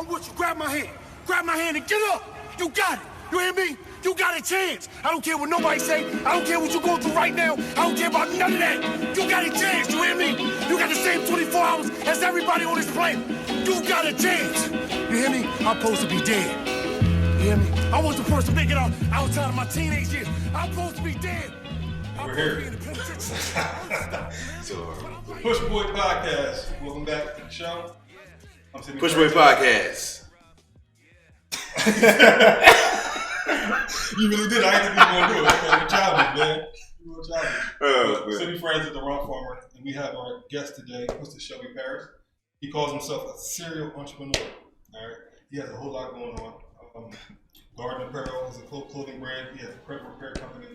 I'm with you. Grab my hand. Grab my hand and get up. You got it. You hear me? You got a chance. I don't care what nobody say. I don't care what you're going through right now. I don't care about none of that. You got a chance. You hear me? You got the same 24 hours as everybody on this planet. You got a chance. You hear me? I'm supposed to be dead. You hear me? I was the first to make it out outside of my teenage years. I'm supposed to be dead. We're here. So, Push Boy Podcast. Welcome back to the show. Push Boy Podcast. You really did. I didn't think you were going to do it. Okay, you're childish, man. You're childish. City Friends at the Wrong Farmer, and we have our guest today, Mr. Shelby Paris. He calls himself a serial entrepreneur. All right, he has a whole lot going on. Garden Apparel is a clothing brand. He has a credit repair company.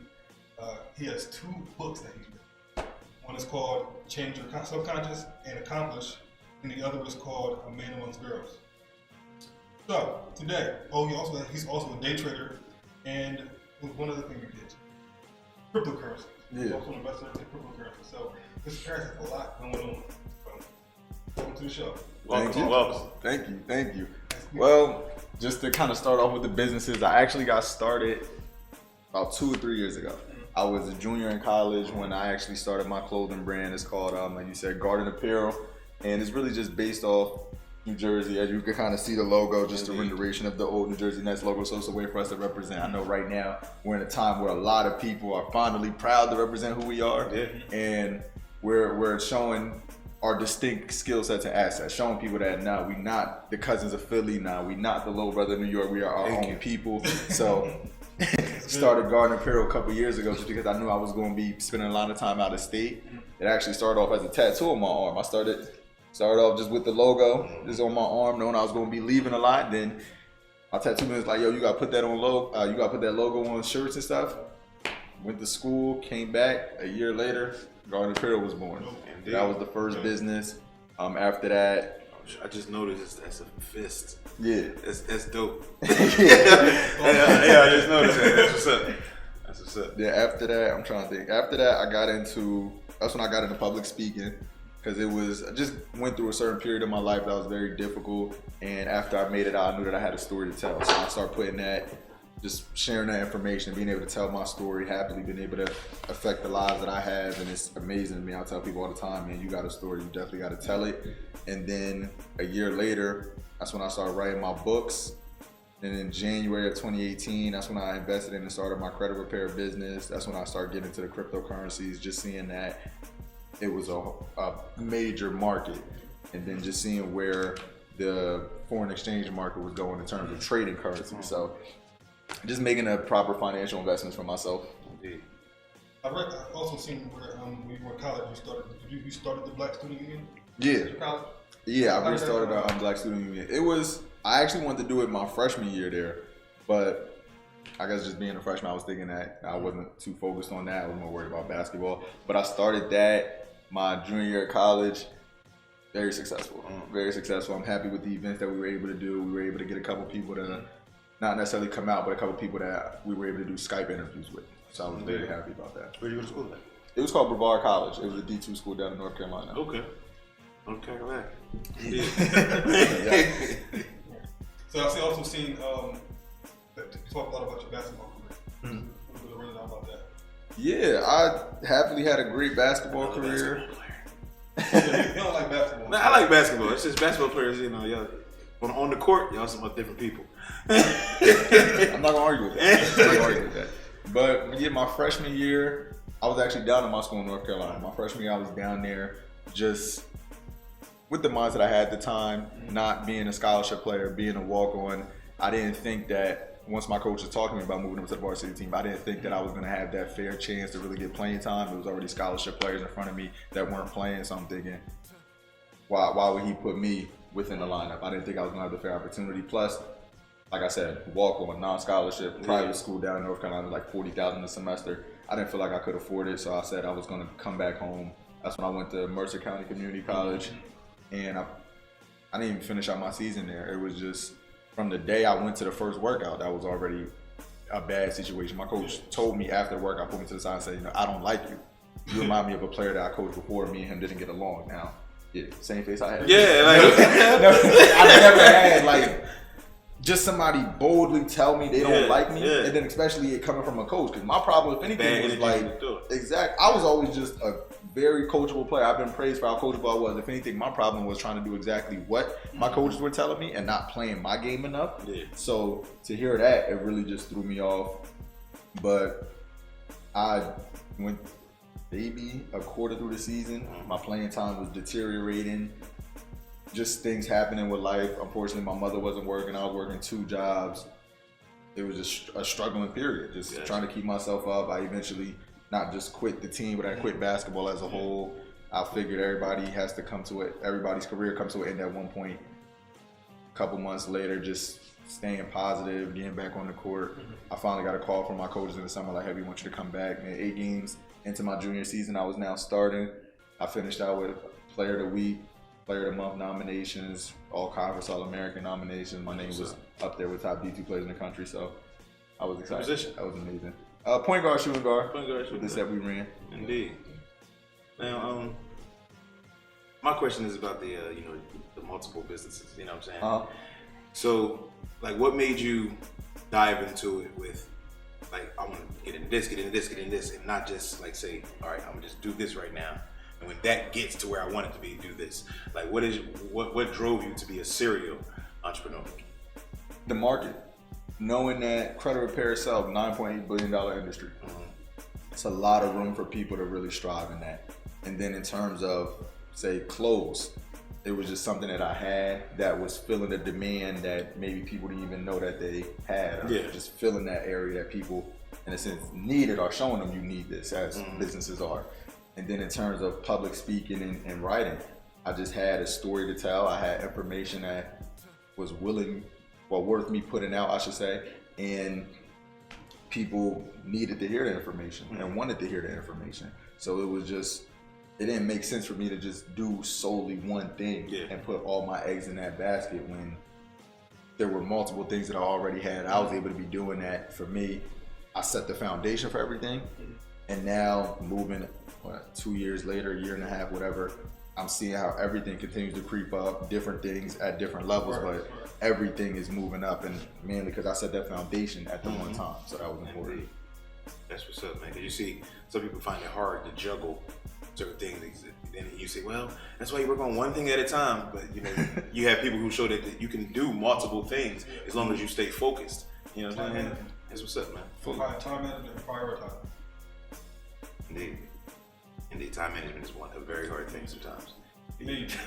He has 2 books that he's written. One is called Change Your Subconscious and Accomplish, and the other is called A Man Amongst Girls. So today, he's also a day trader, and one other thing we did, cryptocurrency. He's also an investor in cryptocurrency. So Mr. Paris has a lot going on. So welcome to the show. Welcome. Thank you. Well, just to kind of start off with the businesses, I actually got started about 2 or 3 years ago. I was a junior in college when I actually started my clothing brand. It's called, like you said, Garden Apparel, and it's really just based off New Jersey. As you can kind of see the logo, just a rendition of the old New Jersey Nets logo, so it's a way for us to represent. I know right now we're in a time where a lot of people are finally proud to represent who we are, and we're showing our distinct skill sets and assets, showing people that now we not the cousins of Philly, now we not the little brother of New York, we are our own people. So started Garden Apparel a couple years ago just because I knew I was going to be spending a lot of time out of state. It actually started off as a tattoo on my arm. I started off just with the logo, just on my arm, knowing I was going to be leaving a lot. Then my tattoo man was like, yo, you got to put that on you got to put that logo on shirts and stuff. Went to school, came back. A year later, Garden Apparel was born. That was the first business. After that, I just noticed that's a fist. Yeah. That's dope. yeah, I just noticed that. That's what's up. Yeah, after that, I'm trying to think. After that, that's when I got into public speaking, because I just went through a certain period of my life that was very difficult, and after I made it out, I knew that I had a story to tell. So I started putting that, just sharing that information, being able to tell my story, happily being able to affect the lives that I have, and it's amazing to me. I tell people all the time, man, you got a story, you definitely got to tell it. And then a year later, that's when I started writing my books. And in January of 2018, that's when I invested in and started my credit repair business. That's when I started getting into the cryptocurrencies, just seeing that it was a major market, and then just seeing where the foreign exchange market was going in terms of trading currency. So just making a proper financial investments for myself. I've also seen where when you were in college, you started the Black Student Union? Yeah. College? Yeah, I restarted Black Student Union. I actually wanted to do it my freshman year there, but I guess just being a freshman, I was thinking that I wasn't too focused on that. I was more worried about basketball. But I started that my junior year of college. Very successful. Very successful. I'm happy with the events that we were able to do. We were able to get a couple people to not necessarily come out, but a couple people that we were able to do Skype interviews with. So I was very happy about that. Where you go to school at? It was called Brevard College. It was a D2 school down in North Carolina. Okay. Right. Yeah. So I've also seen you talk a lot about your basketball career. A little bit about that. Yeah, I happily had a great basketball career. You don't like basketball? No, I like basketball. It's just basketball players, y'all on the court, y'all some different people. I'm not gonna argue with that. But yeah, my freshman year, I was actually down in my school in North Carolina. My freshman year, I was down there just with the mindset I had at the time, not being a scholarship player, being a walk-on. I didn't think that once my coach was talking to me about moving up to the varsity team, I didn't think that I was going to have that fair chance to really get playing time. There was already scholarship players in front of me that weren't playing, so I'm thinking, why would he put me within the lineup? I didn't think I was going to have the fair opportunity. Plus, like I said, walk-on, non-scholarship, private school down in North Carolina, like $40,000 a semester. I didn't feel like I could afford it, so I said I was going to come back home. That's when I went to Mercer County Community College, and I didn't even finish out my season there. It was just from the day I went to the first workout, that was already a bad situation. My coach told me after the workout, put me to the side and said, I don't like you. You remind me of a player that I coached before. Me and him didn't get along. Now, yeah, same face I had. Yeah, like I never had like just somebody boldly tell me they don't like me, yeah. and then especially it coming from a coach. Because my problem, if anything, was like I was always just a very coachable player. I've been praised for how coachable I was. If anything, my problem was trying to do exactly what my coaches were telling me and not playing my game enough. Yeah. So to hear that, it really just threw me off. But I went maybe a quarter through the season. My playing time was deteriorating. Just things happening with life. Unfortunately, my mother wasn't working. I was working 2 jobs. It was just a struggling period. Just trying to keep myself up. I eventually not just quit the team, but I quit basketball as a whole. I figured everybody has to come to it. Everybody's career comes to an end at one point. A couple months later, just staying positive, getting back on the court. I finally got a call from my coaches in the summer, like, hey, we want you to come back. And 8 games into my junior season, I was now starting. I finished out with Player of the Week, Player of the Month nominations, All Conference, All American nominations. My name was up there with top D2 players in the country, so I was excited. Position? That was amazing. Point guard, shooting guard. Point guard, shooting This guard. that we ran. Indeed. Now, my question is about the the multiple businesses. You know what I'm saying? So, like, what made you dive into it with, like, I want to get into this, and not just like say, all right, I'm gonna just do this right now. And when that gets to where I want it to be, do this. Like, what drove you to be a serial entrepreneur? The market. Knowing that credit repair itself, $9.8 billion industry. It's a lot of room for people to really strive in that. And then in terms of, say, clothes, it was just something that I had that was filling a demand that maybe people didn't even know that they had. Just filling that area that people, in a sense, needed, or showing them you need this, as businesses are. And then in terms of public speaking and writing, I just had a story to tell. I had information that was worth me putting out, I should say. And people needed to hear the information and wanted to hear the information. So it didn't make sense for me to just do solely one thing and put all my eggs in that basket when there were multiple things that I already had. I was able to be doing that. For me, I set the foundation for everything. And now moving 2 years later, 1.5 years, whatever, I'm seeing how everything continues to creep up, different things at different levels, but everything is moving up, and mainly because I set that foundation at the one time, so that was important. That's what's up, man. Because you see, some people find it hard to juggle certain things. Then you say, well, that's why you work on one thing at a time. But you have people who show that you can do multiple things as long as you stay focused. You know what I'm saying? That's what's up, man. Time management and prioritize. Indeed, time management is a very hard thing sometimes. Major.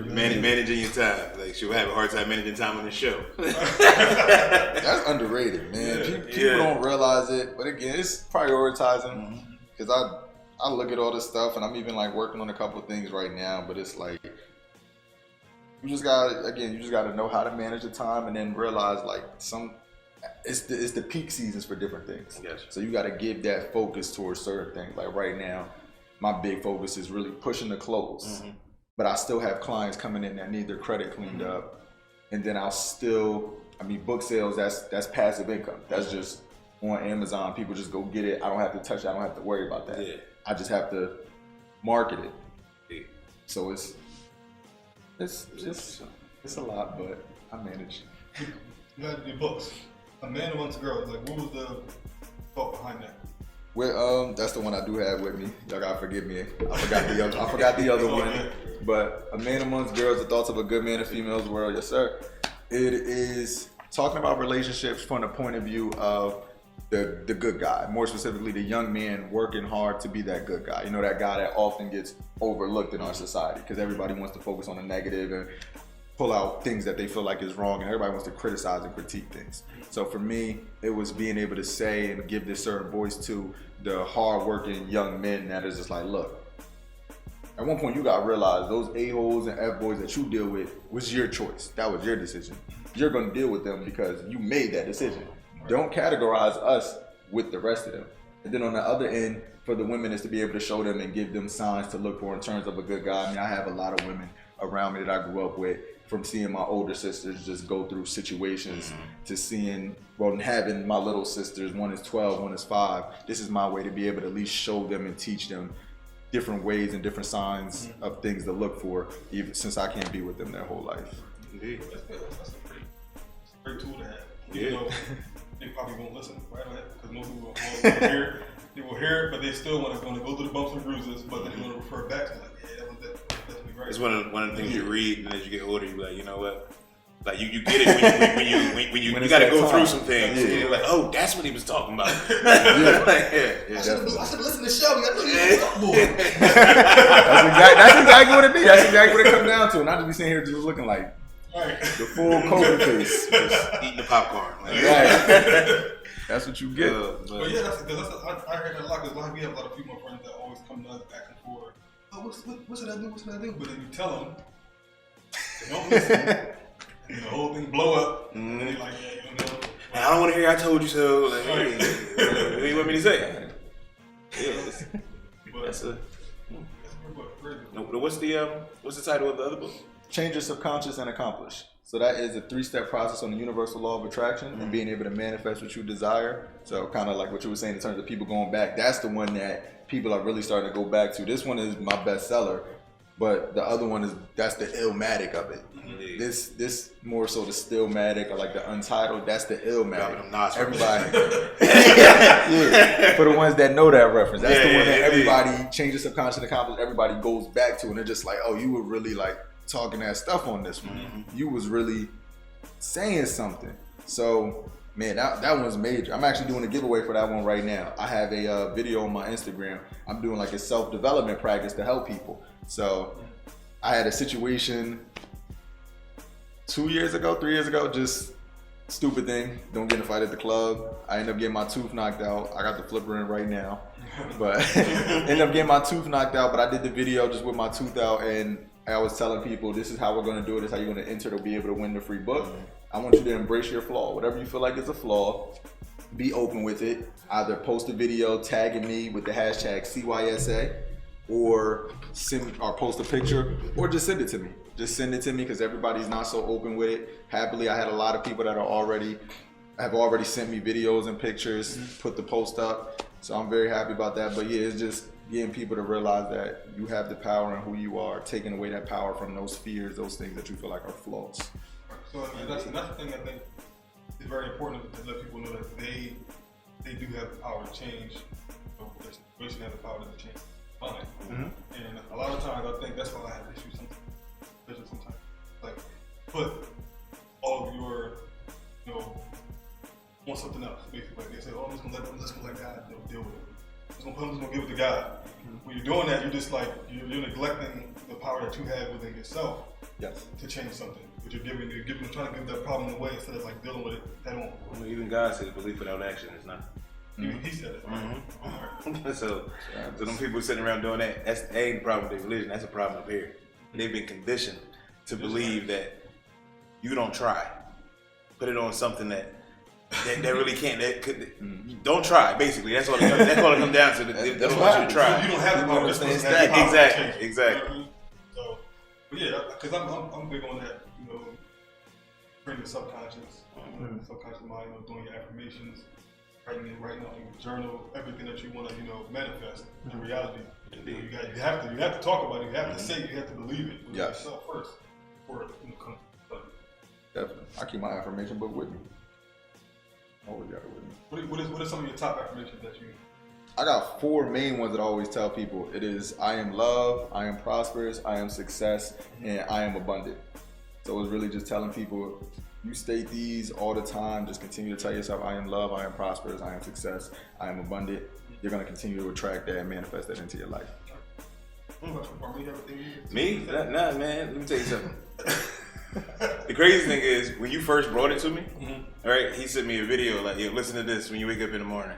Managing your time. Like, she'll have a hard time managing time on the show. That's underrated, man. People don't realize it, but again, it's prioritizing. Because I look at all this stuff, and I'm even like working on a couple of things right now, but it's like, you just gotta know how to manage the time, and then realize like it's the peak seasons for different things. Yes. So you got to give that focus towards certain things. Like right now, my big focus is really pushing the close, but I still have clients coming in that need their credit cleaned up, and then book sales, that's passive income. That's just on Amazon. People just go get it. I don't have to touch it. I don't have to worry about that. Yeah. I just have to market it. Yeah. So it's a lot, but I manage. You had your books. A Man Amongst Girls. Like, what was the thought behind that? Well, that's the one I do have with me. Y'all gotta forgive me. I forgot the other one. But A Man Amongst Girls: The Thoughts of a Good Man in Females World. Yes, sir. It is talking about relationships from the point of view of the good guy. More specifically, the young man working hard to be that good guy. You know, that guy that often gets overlooked in our society because everybody wants to focus on the negative and pull out things that they feel like is wrong, and everybody wants to criticize and critique things. So for me, it was being able to say and give this certain voice to the hard-working young men that is just like, look, at one point you gotta realize those A-holes and F-boys that you deal with was your choice. That was your decision. You're gonna deal with them because you made that decision. Don't categorize us with the rest of them. And then on the other end, for the women is to be able to show them and give them signs to look for in terms of a good guy. I mean, I have a lot of women around me that I grew up with, from seeing my older sisters just go through situations to having my little sisters, one is 12, one is 5. This is my way to be able to at least show them and teach them different ways and different signs of things to look for, even since I can't be with them their whole life. Indeed. That's good. That's a great tool to have. Yeah. Even though they probably won't listen right away because most people will hear it. They will hear it, but they still want to go through the bumps and bruises, but then they want to refer back to like, yeah, that was definitely right. It's one of the things you read, and as you get older, you be like, you know what? Like you get it when you got to go through some things. Yeah. You're like, oh, that's what he was talking about. I should have listened to Shelby. I thought he was a fuckboy. That's exactly what it be. That's exactly what it comes down to. Not to be sitting here just looking like the full COVID face, just eating the popcorn. Like, right. That's what you get. But yeah, I heard that a lot because we have a lot of female friends that always come to us back and forth. Oh, what should I do? What should I do? But then you tell them, they don't listen. And the whole thing blow up, and they're like, yeah, you know. I don't want to hear I told you so. Like, hey, what do you want me to say? That's a. What's the title of the other book? Change Your Subconscious and Accomplish. So that is a 3-step process on the universal law of attraction and being able to manifest what you desire. So kind of like what you were saying in terms of people going back. That's the one that people are really starting to go back to. This one is my bestseller, but the other one that's the Illmatic of it. This more so the Stillmatic or like the Untitled. That's the Illmatic. Everybody, yeah. For the ones that know that reference, that's the one that everybody changes subconscious and accomplish. Everybody goes back to, and they're just like, oh, you were really like talking that stuff on this one. You was really saying something. So man, that one's major. I'm actually doing a giveaway for that one right now. I have a video on my Instagram. I'm doing like a self-development practice to help people. So I had a situation 3 years ago, just stupid thing. Don't get in a fight at the club. I ended up getting my tooth knocked out. I got the flipper in right now. But ended up getting my tooth knocked out, but I did the video just with my tooth out, and I was telling people, this is how we're gonna do it, this is how you're gonna enter to be able to win the free book. I want you to embrace your flaw. Whatever you feel like is a flaw, be open with it. Either post a video tagging me with the hashtag CYSA, or post a picture, or just send it to me. Just send it to me because everybody's not so open with it. Happily, I had a lot of people that have already sent me videos and pictures, put the post up. So I'm very happy about that. But yeah, it's just getting people to realize that you have the power in who you are, taking away that power from those fears, those things that you feel like are flaws. So that's the thing I think is very important to let people know that they do have the power to change. The situation has the power to change mind. And a lot of times I think that's why I have issues sometimes. Like put all of your, want something else. Basically, like they say, oh, I'm just gonna let God deal with it. I'm just gonna give it to God. When you're doing that, you're just like you're neglecting the power that you have within yourself. Yes. To change something. But you're trying to give that problem away instead of like dealing with it head on. Well, even God said belief without action is not. He said it. So them people sitting around doing that, that ain't the problem with their religion, that's a problem up here. They've been conditioned to believe that you don't try. Put it on something that really can't. Don't try. Basically, that's all it comes down to. They don't want you to try. You don't have the power. Exactly. So, but yeah, because I'm big on that. Training the subconscious, the subconscious mind. Doing your affirmations, writing out in your journal, everything that you want to manifest in reality. You have to talk about it. You have to say it. You have to believe it with yourself first before it comes. Definitely. I keep my affirmation book with me. Always got it with me. What are some of your top affirmations that you? I got 4 main ones that I always tell people. It is I am love, I am prosperous, I am success, and I am abundant. So it's really just telling people, you state these all the time. Just continue to tell yourself, I am love, I am prosperous, I am success, I am abundant. You're going to continue to attract that and manifest that into your life. Me? Nah, man. Let me tell you something. The crazy thing is, when you first brought it to me, all right, he sent me a video like, "Yo, listen to this when you wake up in the morning."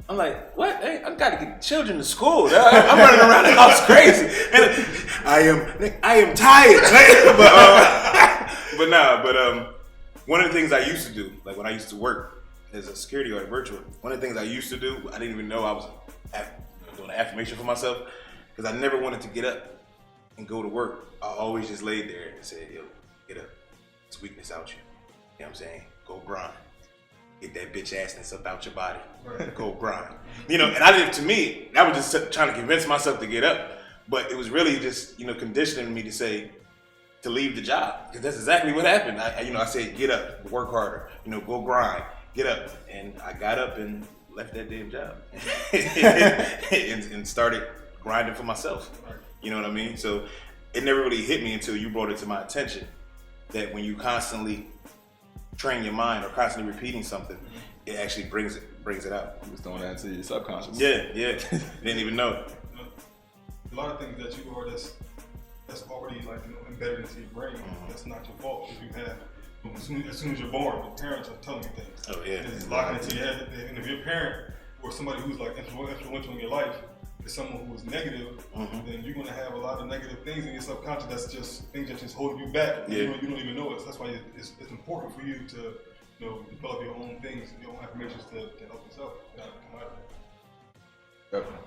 I'm like, "What? Hey, I gotta get children to school. I'm running around the house crazy, and I am tired." But one of the things I used to do, like when I used to work as a security guard virtual, one of the things I used to do, I didn't even know I was doing an affirmation for myself because I never wanted to get up and go to work. I always just laid there and said, "Yo, get up. It's weakness out you. You know what I'm saying? Go grind. Get that bitch assness up out your body. Go grind." And to me, I was just trying to convince myself to get up. But it was really just, conditioning me to say, to leave the job, because that's exactly what happened. I said, get up, work harder, go grind, get up. And I got up and left that damn job and started grinding for myself. You know what I mean? So it never really hit me until you brought it to my attention that when you constantly train your mind or constantly repeating something, it actually brings it out. You was throwing that to your subconscious. Yeah. Didn't even know it. A lot of things that you are that's already embedded into your brain. That's not your fault. If you have, as soon as you're born, your parents are telling you things. Oh yeah. It's locking into your head. And if your parent or somebody who's like influential in your life is someone who is negative, then you're gonna have a lot of negative things in your subconscious. That's just things that just holding you back. Yeah. You don't even know it. So that's why it's important for you to develop your own things, your own affirmations to help yourself come out of it. Definitely.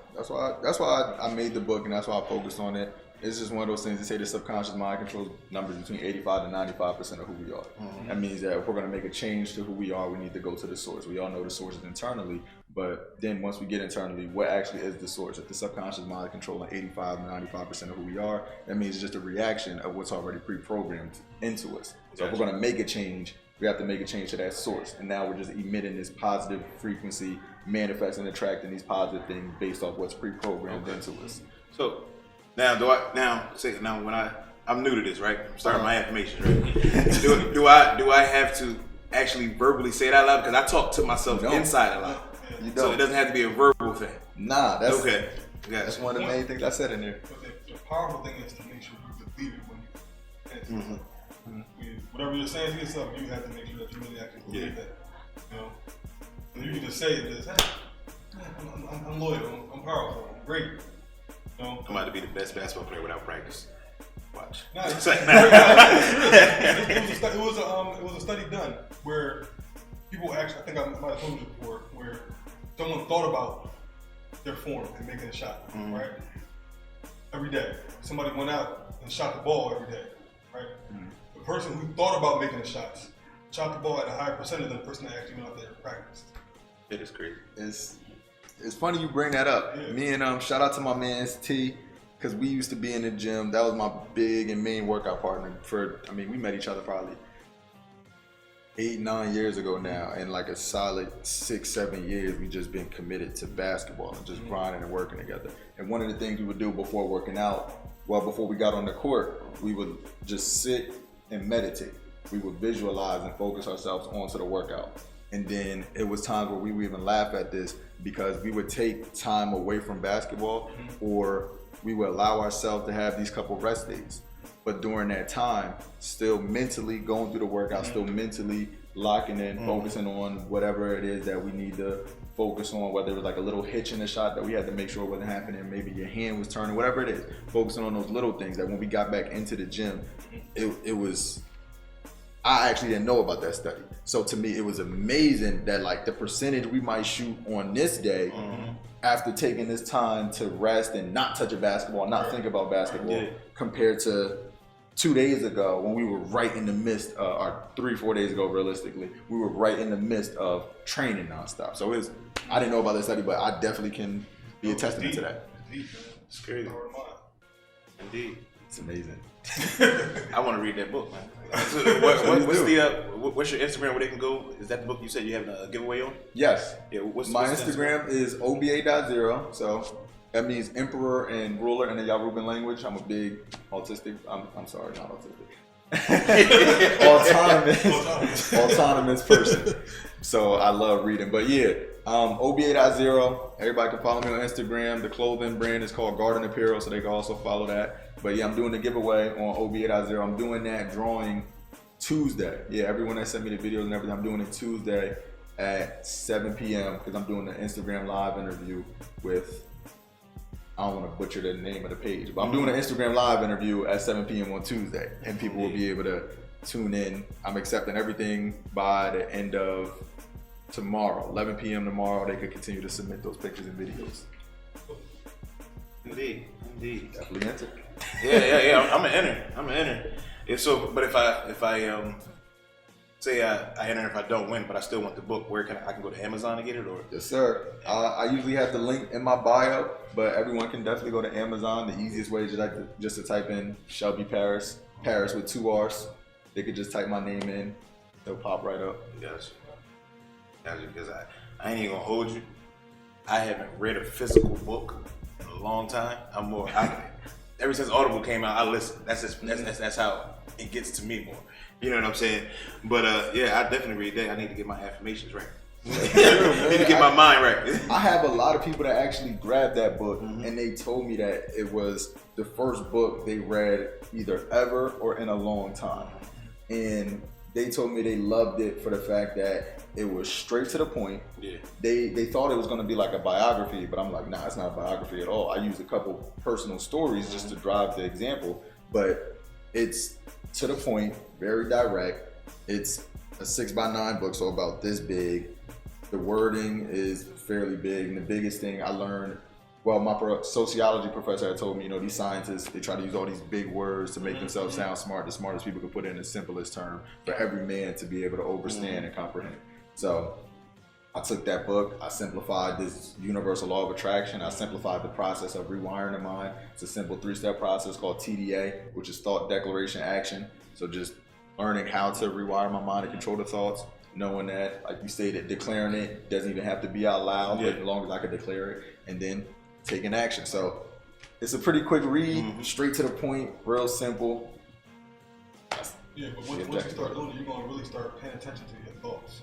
That's why I made the book, and that's why I focused on it. It's just one of those things that say the subconscious mind controls numbers between 85 to 95% of who we are. That means that if we're going to make a change to who we are, we need to go to the source. We all know the source is internally, but then once we get internally, what actually is the source? If the subconscious mind is controlling 85 to 95% of who we are, that means it's just a reaction of what's already pre-programmed into us. So if we're going to make a change, we have to make a change to that source. And now we're just emitting this positive frequency, manifesting, attracting these positive things based off what's pre-programmed into us. So now when I'm new to this, right? I'm starting my affirmations, right? do I have to actually verbally say it out loud? Because I talk to myself inside a lot. So it doesn't have to be a verbal thing. Nah, that's okay. That's one of the main things I said in there. But the powerful thing is to make sure you believe it when you whatever you're saying to yourself, you have to make sure that you really actually believe that. And you can just say it as, hey, I'm loyal, I'm powerful, I'm great. I'm about to be the best basketball player without practice. Watch. It was a study done where people actually, I think I might have told you before, where someone thought about their form and making a shot, right? Every day. Somebody went out and shot the ball every day, right? The person who thought about making the shots shot the ball at a higher percentage than the person that actually went out there and practiced. It is crazy. It's funny you bring that up. Yeah. Me and shout out to my man T, because we used to be in the gym. That was my big and main workout partner we met each other probably 8-9 years ago now, and like a solid 6-7 years we just been committed to basketball and just grinding and working together. And one of the things we would do before working out, before we got on the court, we would just sit and meditate. We would visualize and focus ourselves onto the workout. And then it was times where we would even laugh at this because we would take time away from basketball, or we would allow ourselves to have these couple rest days. But during that time, still mentally going through the workout, still mentally locking in, focusing on whatever it is that we need to focus on, whether it was like a little hitch in the shot that we had to make sure wasn't happening, maybe your hand was turning, whatever it is, focusing on those little things that when we got back into the gym, it was, I actually didn't know about that study. So to me, it was amazing that like the percentage we might shoot on this day after taking this time to rest and not touch a basketball, not think about basketball, compared to 2 days ago when we were right in the midst, or 3-4 days ago realistically, we were right in the midst of training nonstop. So I didn't know about that study, but I definitely can be a testament to that. It's crazy. Indeed. It's amazing. I want to read that book, man. What's your Instagram where they can go? Is that the book you said you have a giveaway on? Yes. Yeah. My Instagram is oba.0. So that means emperor and ruler in the Yoruban language. I'm a big autistic. I'm sorry, not autistic. autonomous person. So I love reading. But yeah, oba.0. Everybody can follow me on Instagram. The clothing brand is called Garden Apparel, so they can also follow that. But yeah, I'm doing the giveaway on oba.0. I'm doing that drawing Tuesday. Yeah, everyone that sent me the videos and everything, I'm doing it Tuesday at 7 p.m. because I'm doing the Instagram live interview with, I don't want to butcher the name of the page, but I'm doing an Instagram live interview at 7 p.m. on Tuesday, and people will be able to tune in. I'm accepting everything by the end of tomorrow, 11 p.m. tomorrow. They could continue to submit those pictures and videos. Indeed. Definitely enter. Yeah. I'm an enter. But if I say I enter, if I don't win, but I still want the book, where I can go to Amazon to get it, or? Yes, sir. I usually have the link in my bio, but everyone can definitely go to Amazon. The easiest way is just to type in Shelby Paris Paris with 2 R's. They could just type my name in. They'll pop right up. Gotcha. Because I ain't even gonna hold you. I haven't read a physical book in a long time. Ever since Audible came out, I listen. That's how it gets to me more. You know what I'm saying? But yeah, I definitely read that. I need to get my affirmations right. I need to get my mind right. I have a lot of people that actually grabbed that book, and they told me that it was the first book they read either ever or in a long time. And they told me they loved it for the fact that it was straight to the point. Yeah. They thought it was going to be like a biography, but I'm like, nah, it's not a biography at all. I used a couple personal stories just to drive the example, but it's to the point, very direct. It's a 6x9 book, so about this big. The wording is fairly big, and the biggest thing I learned, well, my sociology professor had told me, you know, these scientists, they try to use all these big words to make themselves sound smart. The smartest people can put it in the simplest term for every man to be able to understand and comprehend. So I took that book, I simplified this universal law of attraction, I simplified the process of rewiring the mind. It's a simple 3-step process called TDA, which is thought, declaration, action. So just learning how to rewire my mind and control the thoughts, knowing that, like you stated, declaring it doesn't even have to be out loud, but as long as I can declare it, and then taking action. So it's a pretty quick read, straight to the point, real simple. Yeah, but once you start doing it, you're gonna really start paying attention to your thoughts.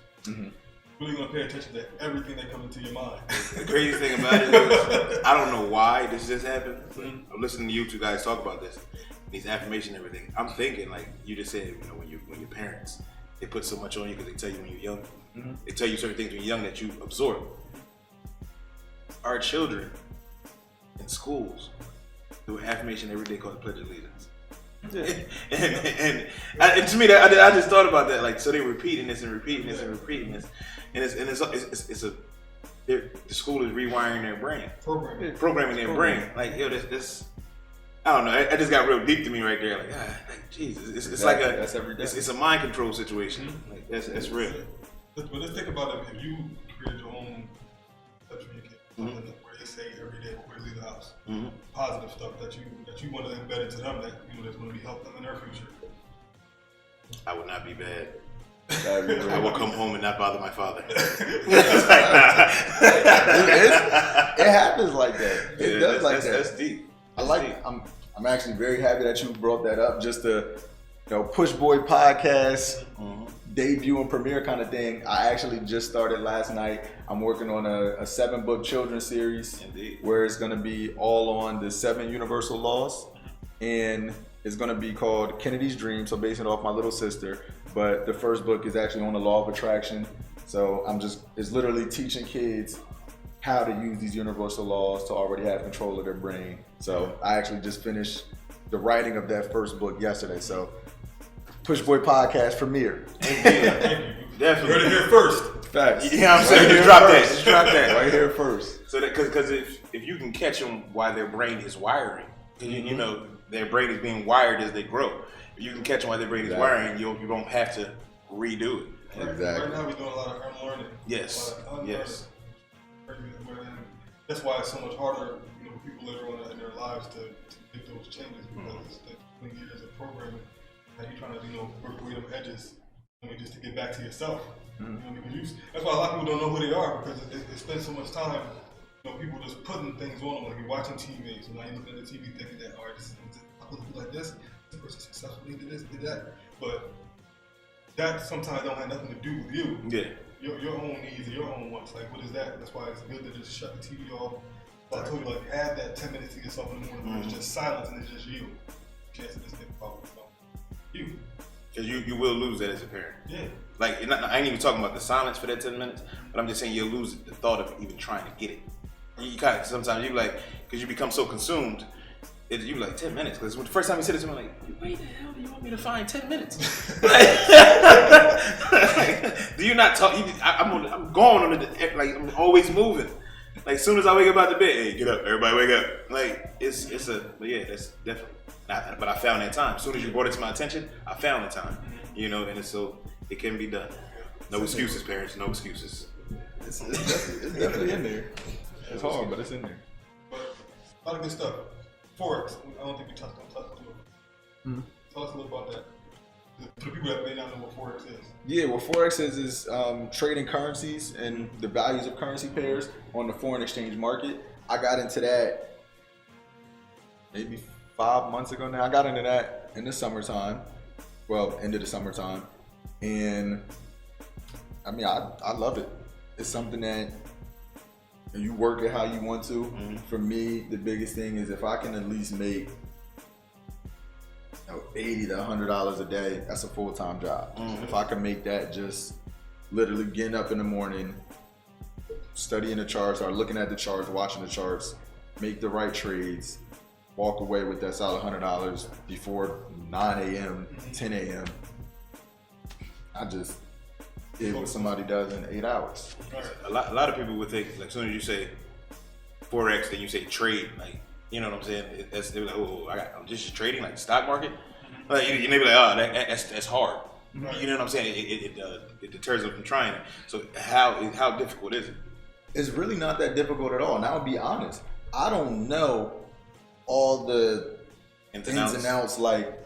Really gonna pay attention to everything that comes into your mind. The crazy thing about it is, I don't know why this just happened. I'm listening to you two guys talk about this, these affirmations and everything. I'm thinking, like you just said, you know, when your parents, they put so much on you because they tell you when you're young. They tell you certain things when you're young that you absorb. Our children in schools do an affirmation every day called the Pledge of Allegiance. and to me, I just thought about that. Like, so they're repeating this and repeating this and repeating this, and the school is rewiring their brain, programming their brain. Like, yo, this. I don't know. It just got real deep to me right there. Like, Jesus, it's like that's every day. It's a mind control situation. Like, that's real. But let's think about it. If you create your own steps for your kids, where they say every day before they leave the house, positive stuff that you want to embed into them, that you know that's going to be help them in their future. I would not be bad. Really I will come home and not bother my father. It happens like that. It does like that. That's deep. I'm actually very happy that you brought that up. Just the Push Boy podcast debut and premiere kind of thing. I actually just started last night. I'm working on a 7-book children's series. Indeed. Where it's going to be all on the 7 universal laws, and it's going to be called Kennedy's Dream. So basing it off my little sister, but the first book is actually on the law of attraction. So it's literally teaching kids how to use these universal laws to already have control of their brain. So I actually just finished the writing of that first book yesterday. So Push Boy podcast premiere. Thank you. Definitely. You heard it here first. Facts. You know what I'm saying? Just drop that. Right here first. So that because if you can catch them while their brain is wiring, you know their brain is being wired as they grow. If you can catch them while their brain is wiring, you don't have to redo it. Exactly. Right now we're doing a lot of unlearning. Yes. Yes. That's why it's so much harder, you know, for people later on in their lives to make those changes, because it's the 20 years of programming that you're trying to, you know, work away them edges. I mean, just to get back to yourself. You know, because that's why a lot of people don't know who they are, because they spend so much time, you know, people just putting things on them. Like you're watching TV, so now you're looking at the TV thinking that, all right, this is supposed to be like this person successfully did this, did that. But that sometimes don't have nothing to do with you. Yeah. Your own needs and your own wants. Like, what is that? That's why it's good to just shut the TV off. I told you, like, have that 10 minutes to yourself in the morning where it's just silence and it's just you. Chance to just think about you. Because you will lose that as a parent. Yeah. Like, I ain't even talking about the silence for that 10 minutes, but I'm just saying you'll lose the thought of even trying to get it. You kind of, sometimes you like, because you become so consumed, you be like 10 minutes. Because the first time you said it to me, I'm like, where the hell do you want me to find 10 minutes? Do you not talk? I'm going on it, like I'm always moving. Like as soon as I wake up out the bed, hey, get up, everybody wake up. Like but yeah, that's definitely. But I found that time. As soon as you brought it to my attention, I found the time. You know, and it can be done. No excuses, parents. No excuses. It's definitely in there. It's hard, but it's in there. But a lot of good stuff. Forex. I don't think we touched on it. Tell us a little about that. For the people that may not know what Forex is. Yeah, what Forex is trading currencies and the values of currency pairs on the foreign exchange market. I got into that maybe 5 months ago now. I got into that in the summertime. Well, end of the summertime. And I mean, I love it. It's something that you work it how you want to. Mm-hmm. For me, the biggest thing is if I can at least make $80 to $100 a day, that's a full-time job. Mm-hmm. If I can make that just literally getting up in the morning, studying the charts or looking at the charts, watching the charts, make the right trades, walk away with that solid $100 before 9 a.m., 10 a.m. I just did what somebody does in 8 hours. A lot of people would think, like, as soon as you say Forex, then you say trade, like, you know what I'm saying? They're like, oh, I'm just trading, like stock market. Like, you may be like, oh, that's hard. Right. You know what I'm saying? It deters them from trying it. So how difficult is it? It's really not that difficult at all. And I'll be honest, I don't know all the ins and outs like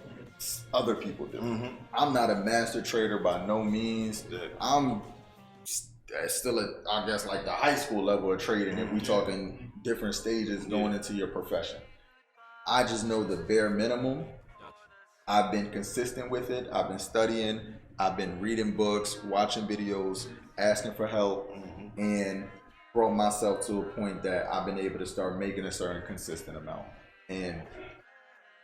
other people do. Mm-hmm. I'm not a master trader by no means. Yeah. I'm still at, I guess, like the high school level of trading if we talking different stages going into your profession. I just know the bare minimum. I've been consistent with it. I've been studying. I've been reading books, watching videos, asking for help, and brought myself to a point that I've been able to start making a certain consistent amount. And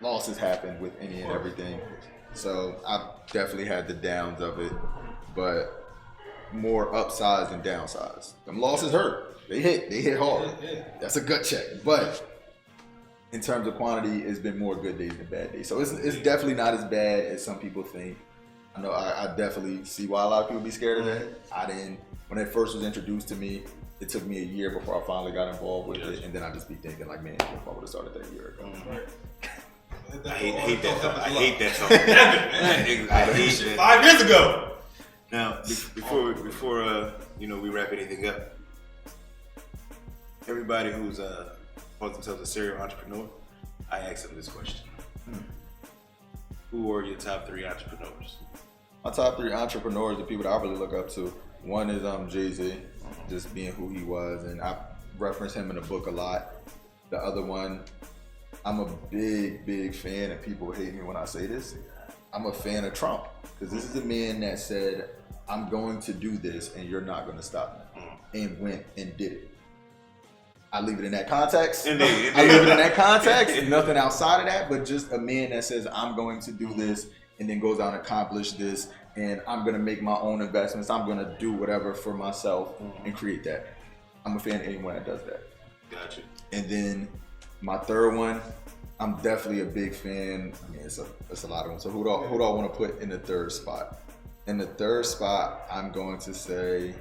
losses happen with any and everything. So I've definitely had the downs of it, but more upsides than downsides. Them losses hurt. They hit hard. That's a gut check. But in terms of quantity, it's been more good days than bad days. So it's definitely not as bad as some people think. I know I definitely see why a lot of people be scared of that. When it first was introduced to me, it took me a year before I finally got involved with it. And then I just be thinking like, man, if I would have started that a year ago. I hate that song. I hate that song. I hate that. 5 years ago. Now, before we wrap anything up, everybody who's calls themselves a serial entrepreneur, I ask them this question: who are your top 3 entrepreneurs? My top 3 entrepreneurs, the people that I really look up to. One is Jay-Z, just being who he was, and I reference him in the book a lot. The other one, I'm a big fan, and people hate me when I say this, I'm a fan of Trump, because this is a man that said, I'm going to do this and you're not going to stop me, and went and did it. I leave it in that context. I leave it in that context, nothing outside of that, but just a man that says, I'm going to do this, and then goes out and accomplish this, and I'm going to make my own investments, I'm going to do whatever for myself and create that. I'm a fan of anyone that does that. Gotcha. And then my third one, I'm definitely a big fan. I mean, it's a lot of them. So who do I want to put in the third spot? In the third spot, I'm going to say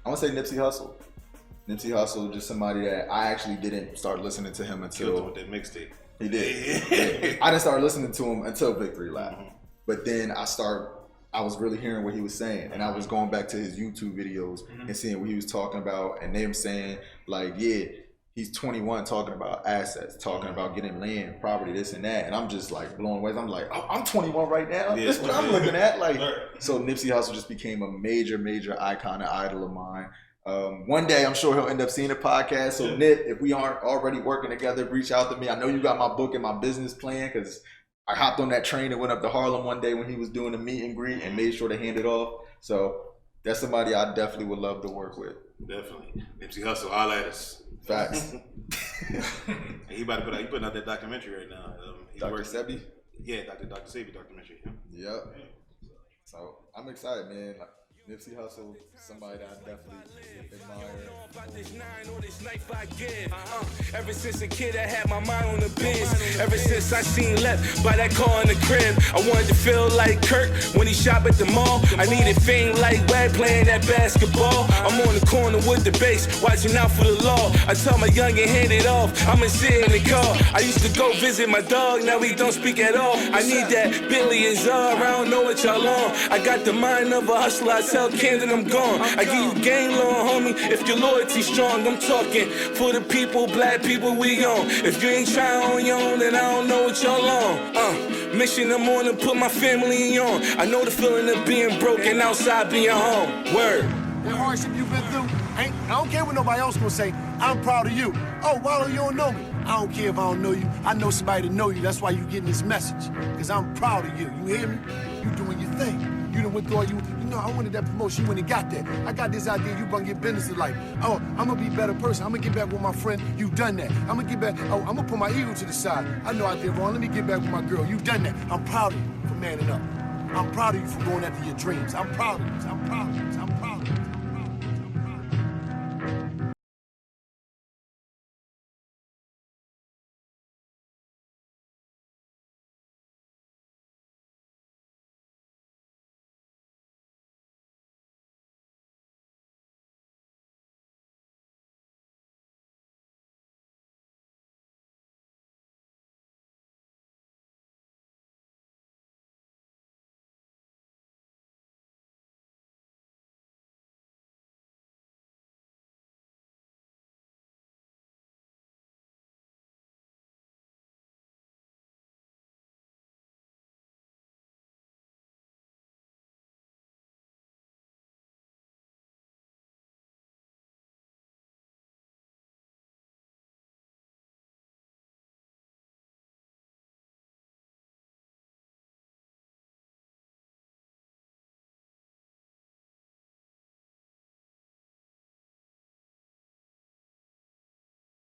Nipsey Hussle. Nipsey Hussle, just somebody that I actually didn't start listening to him until with that mixtape. He did. I didn't start listening to him until Victory Lap. But then I was really hearing what he was saying, and I was going back to his YouTube videos and seeing what he was talking about, and them saying like, yeah, he's 21 talking about assets, talking about getting land, property, this and that, and I'm just like blown away. I'm like, oh, I'm 21 right now. That's what I'm looking at. Like, so Nipsey Hussle just became a major icon and idol of mine. One day, I'm sure he'll end up seeing a podcast. So Nip, if we aren't already working together, reach out to me. I know you got my book and my business plan, because I hopped on that train and went up to Harlem one day when he was doing a meet and greet and made sure to hand it off. So that's somebody I definitely would love to work with. Definitely. Nipsey Hussle, holla at us. Facts. He putting out that documentary right now. Dr. Sebi? Yeah, Dr. Sebi documentary. Yep. So I'm excited, man. Nipsey Hussle, somebody that I definitely admire. Ever since a kid, I had my mind on the biz. Ever since I seen left by that car in the crib, I wanted to feel like Kirk when he shop at the mall. I needed fame like Wag playing that basketball. I'm on the corner with the bass, watching out for the law. I tell my youngin' hand it off, I'ma sit in the car. I used to go visit my dog, now he don't speak at all. I need that Billy and Czar, I don't know what y'all on. I got the mind of a hustler, I tell Ken that I'm gone. I give you game long, homie, if your loyalty strong. I'm talking for the people, black people, we on. If you ain't trying on your own, then I don't know what y'all on. Mission I'm on to put my family on. I know the feeling of being broken outside being home. Word. That hardship you've been through, I don't care what nobody else gonna say. I'm proud of you. Oh, Wallow, you don't know me. I don't care if I don't know you. I know somebody to know you. That's why you getting this message. Because I'm proud of you. You hear me? You doing your thing. You done went through all you know, I wanted that promotion. You went and got that. I got this idea. You gonna get business to life. Oh, I'm gonna be a better person. I'm gonna get back with my friend. You done that. I'm gonna get back. Oh, I'm gonna put my ego to the side. I know I did wrong. Let me get back with my girl. You done that. I'm proud of you for manning up. I'm proud of you for going after your dreams. I'm proud of you. I'm proud of you. I'm proud of you.